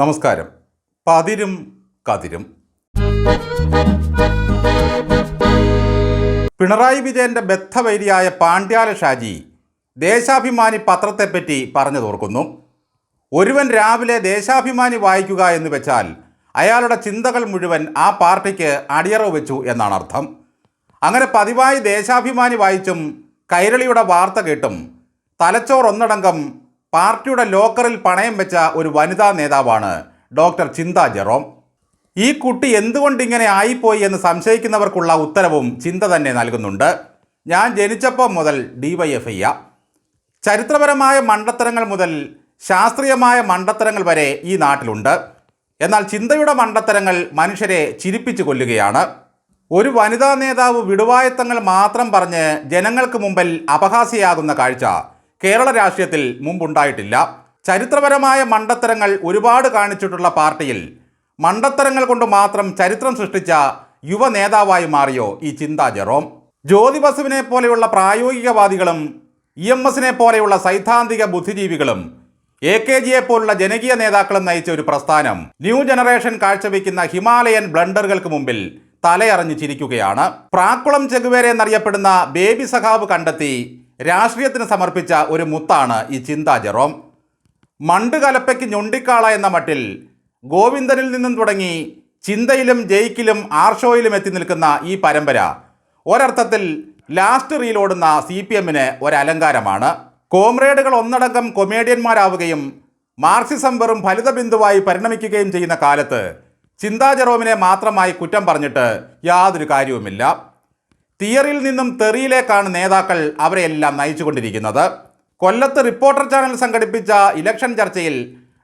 നമസ്കാരം. പതിരും കതിരും. പിണറായി വിജയന്റെ ബദ്ധവൈരിയായ പാണ്ഡ്യാല ഷാജി ദേശാഭിമാനി പത്രത്തെപ്പറ്റി പറഞ്ഞു തോർക്കുന്നു. ഒരുവൻ രാവിലെ ദേശാഭിമാനി വായിക്കുക എന്ന് വെച്ചാൽ അയാളുടെ ചിന്തകൾ മുഴുവൻ ആ പാർട്ടിക്ക് അടിയറവ് വെച്ചു എന്നാണ് അർത്ഥം. അങ്ങനെ പതിവായി ദേശാഭിമാനി വായിച്ചും കൈരളിയുടെ വാർത്ത കേട്ടും തലച്ചോർ ഒന്നടങ്കം പാർട്ടിയുടെ ലോക്കറിൽ പണയം വെച്ച ഒരു വനിതാ നേതാവാണ് ഡോക്ടർ ചിന്ത ജെറോം. ഈ കുട്ടി എന്തുകൊണ്ടിങ്ങനെ ആയിപ്പോയി എന്ന് സംശയിക്കുന്നവർക്കുള്ള ഉത്തരവും ചിന്ത തന്നെ നൽകുന്നുണ്ട്. ഞാൻ ജനിച്ചപ്പോൾ മുതൽ DYFI. ചരിത്രപരമായ മണ്ടത്തരങ്ങൾ മുതൽ ശാസ്ത്രീയമായ മണ്ടത്തരങ്ങൾ വരെ ഈ നാട്ടിലുണ്ട്. എന്നാൽ ചിന്തയുടെ മണ്ടത്തരങ്ങൾ മനുഷ്യരെ ചിരിപ്പിച്ചു കൊല്ലുകയാണ്. ഒരു വനിതാ നേതാവ് വിടുവായത്തങ്ങൾ മാത്രം പറഞ്ഞ് ജനങ്ങൾക്ക് മുമ്പിൽ അപഹാസ്യയാകുന്ന കാഴ്ച കേരള രാഷ്ട്രീയത്തിൽ മുമ്പുണ്ടായിട്ടില്ല. ചരിത്രപരമായ മണ്ടത്തരങ്ങൾ ഒരുപാട് കാണിച്ചിട്ടുള്ള പാർട്ടിയിൽ മണ്ടത്തരങ്ങൾ കൊണ്ട് മാത്രം ചരിത്രം സൃഷ്ടിച്ച യുവ നേതാവായി മാറിയോ ഈ ചിന്ത ജെറോം? ജ്യോതി ബസുവിനെ പോലെയുള്ള പ്രായോഗികവാദികളും EMSനെ പോലെയുള്ള സൈദ്ധാന്തിക ബുദ്ധിജീവികളും AKGയെ പോലുള്ള ജനകീയ നേതാക്കളും നയിച്ച ഒരു പ്രസ്ഥാനം ന്യൂ ജനറേഷൻ കാഴ്ചവെക്കുന്ന ഹിമാലയൻ ബ്ലണ്ടറുകൾക്ക് മുമ്പിൽ തലയറിഞ്ഞു ചിരിക്കുകയാണ്. പ്രാക്കുളം ചെഗുവേര എന്നറിയപ്പെടുന്ന ബേബി സഖാവ് കണ്ടെത്തി രാഷ്ട്രീയത്തിന് സമർപ്പിച്ച ഒരു മുത്താണ് ഈ ചിന്ത ജെറോം. മണ്ട് കലപ്പയ്ക്ക് ഞൊണ്ടിക്കാള എന്ന മട്ടിൽ ഗോവിന്ദനിൽ നിന്നും തുടങ്ങി ചിന്തയിലും ജയിക്കിലും ആർഷോയിലും എത്തി നിൽക്കുന്ന ഈ പരമ്പര ഒരർത്ഥത്തിൽ ലാസ്റ്റ് റീലോടുന്ന CPMന് ഒരലങ്കാരമാണ്. കോമ്രേഡുകൾ ഒന്നടങ്കം കൊമേഡിയന്മാരാവുകയും മാർക്സിസം വെറും ഫലിതബിന്ദുവായി പരിണമിക്കുകയും ചെയ്യുന്ന കാലത്ത് ചിന്ത ജെറോമിനെ മാത്രമായി കുറ്റം പറഞ്ഞിട്ട് യാതൊരു കാര്യവുമില്ല. തിയറിയിൽ നിന്നും തെറിയിലേക്കാണ് നേതാക്കൾ അവരെയെല്ലാം നയിച്ചുകൊണ്ടിരിക്കുന്നത്. കൊല്ലത്ത് റിപ്പോർട്ടർ ചാനൽ സംഘടിപ്പിച്ച ഇലക്ഷൻ ചർച്ചയിൽ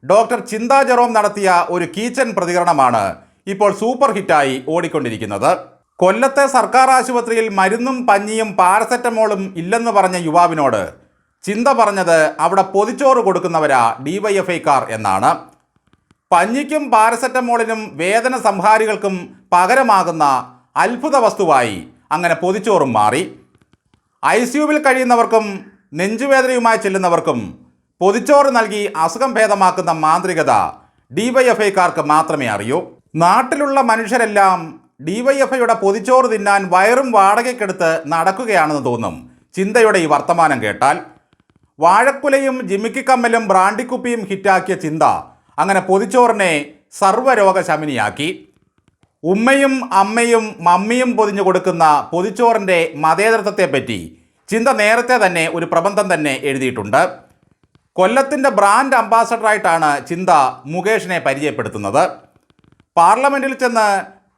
ഡോക്ടർ ചിന്ത ജെറോം നടത്തിയ ഒരു കീച്ചൻ പ്രതികരണമാണ് ഇപ്പോൾ സൂപ്പർ ഹിറ്റായി ഓടിക്കൊണ്ടിരിക്കുന്നത്. കൊല്ലത്തെ സർക്കാർ ആശുപത്രിയിൽ മരുന്നും പഞ്ഞിയും പാരസെറ്റമോളും ഇല്ലെന്ന് പറഞ്ഞ യുവാവിനോട് ചിന്ത പറഞ്ഞത് അവിടെ പൊതിച്ചോറ് കൊടുക്കുന്നവരാ DYFIക്കാർ എന്നാണ്. പഞ്ഞിക്കും പാരസെറ്റമോളിനും വേദന സംഹാരികൾക്കും പകരമാകുന്ന അത്ഭുത വസ്തുവായി അങ്ങനെ പൊതിച്ചോറും മാറി. ICUവിൽ കഴിയുന്നവർക്കും നെഞ്ചുവേദനയുമായി ചെല്ലുന്നവർക്കും പൊതിച്ചോറ് നൽകി അസുഖം ഭേദമാക്കുന്ന മാന്ത്രികത DYFIക്കാർക്ക് മാത്രമേ അറിയൂ. നാട്ടിലുള്ള മനുഷ്യരെല്ലാം DYFIയുടെ പൊതിച്ചോറ് തിന്നാൻ വയറും വാടകയ്ക്കെടുത്ത് നടക്കുകയാണെന്ന് തോന്നും ചിന്തയുടെ ഈ വർത്തമാനം കേട്ടാൽ. വാഴക്കുലയും ജിമിക്കിക്കമ്മലും ബ്രാണ്ടിക്കുപ്പിയും ഹിറ്റാക്കിയ ചിന്ത അങ്ങനെ പൊതിച്ചോറിനെ സർവ്വരോഗശമിനിയാക്കി. ഉമ്മയും അമ്മയും മമ്മിയും പൊതിഞ്ഞു കൊടുക്കുന്ന പൊതിച്ചോറിൻ്റെ മതേതരത്വത്തെപ്പറ്റി ചിന്ത നേരത്തെ തന്നെ ഒരു പ്രബന്ധം തന്നെ എഴുതിയിട്ടുണ്ട്. കൊല്ലത്തിൻ്റെ ബ്രാൻഡ് അംബാസഡറായിട്ടാണ് ചിന്ത മുകേഷിനെ പരിചയപ്പെടുത്തുന്നത്. പാർലമെൻറ്റിൽ ചെന്ന്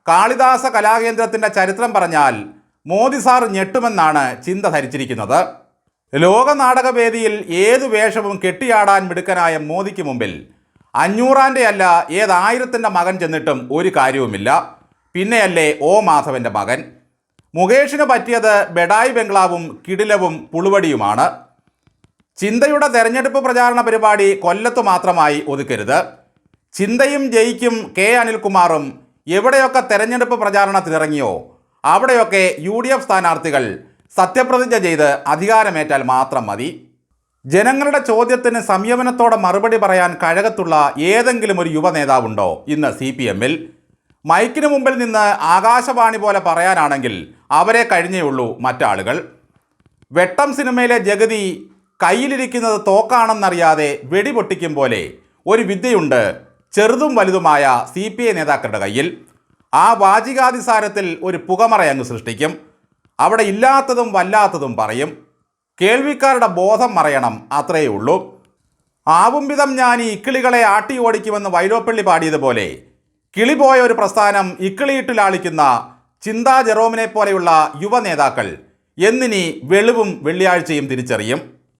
കാളിദാസ കലാകേന്ദ്രത്തിൻ്റെ ചരിത്രം പറഞ്ഞാൽ മോദി സാർ ഞെട്ടുമെന്നാണ് ചിന്ത ധരിച്ചിരിക്കുന്നത്. ലോക നാടകവേദിയിൽ ഏതു വേഷവും കെട്ടിയാടാൻ മിടുക്കനായ മോദിക്ക് മുമ്പിൽ 500 അല്ല ഏതായിരത്തിൻ്റെ മകൻ ചെന്നിട്ടും ഒരു കാര്യവുമില്ല. പിന്നെയല്ലേ O മാധവൻ്റെ മകൻ. മുകേഷിന് പറ്റിയത് ബെഡായി ബംഗ്ലാവും കിടിലവും പുളുവടിയുമാണ്. ചിന്തയുടെ തെരഞ്ഞെടുപ്പ് പ്രചാരണ പരിപാടി കൊല്ലത്ത് മാത്രമായി ഒതുക്കരുത്. ചിന്തയും ജയിക്കും അനിൽകുമാറും എവിടെയൊക്കെ തെരഞ്ഞെടുപ്പ് പ്രചാരണത്തിനിറങ്ങിയോ അവിടെയൊക്കെ UDF സ്ഥാനാർത്ഥികൾ സത്യപ്രതിജ്ഞ ചെയ്ത് അധികാരമേറ്റാൽ മാത്രം മതി. ജനങ്ങളുടെ ചോദ്യത്തിന് സംയമനത്തോടെ മറുപടി പറയാൻ കഴകത്തുള്ള ഏതെങ്കിലും ഒരു യുവ നേതാവുണ്ടോ ഇന്ന് CPMൽ? മൈക്കിന് മുമ്പിൽ നിന്ന് ആകാശവാണി പോലെ പറയാനാണെങ്കിൽ അവരെ കഴിഞ്ഞേയുള്ളൂ മറ്റാളുകൾ. വെട്ടം സിനിമയിലെ ജഗതി കയ്യിലിരിക്കുന്നത് തോക്കാണെന്നറിയാതെ വെടിപൊട്ടിക്കും പോലെ ഒരു വിദ്യയുണ്ട് ചെറുതും വലുതുമായ CPI നേതാക്കളുടെ കയ്യിൽ. ആ വാചികാതിസാരത്തിൽ ഒരു പുകമറയങ്ങ് സൃഷ്ടിക്കും. അവിടെ ഇല്ലാത്തതും വല്ലാത്തതും പറയും. കേൾവിക്കാരുടെ ബോധം മറയണം, അത്രയേ ഉള്ളൂ. ആവും വിധം ഞാൻ ഈ ഇക്കിളികളെ ആട്ടി ഓടിക്കുമെന്ന് വൈലോപ്പള്ളി പാടിയതുപോലെ കിളി പോയ ഒരു പ്രസ്ഥാനം ഇക്കിളിയിട്ട് ലാളിക്കുന്ന ചിന്ത ജെറോമിനെ പോലെയുള്ള യുവ നേതാക്കൾ എന്നിനി വെളിവും വെള്ളിയാഴ്ചയും തിരിച്ചറിയും.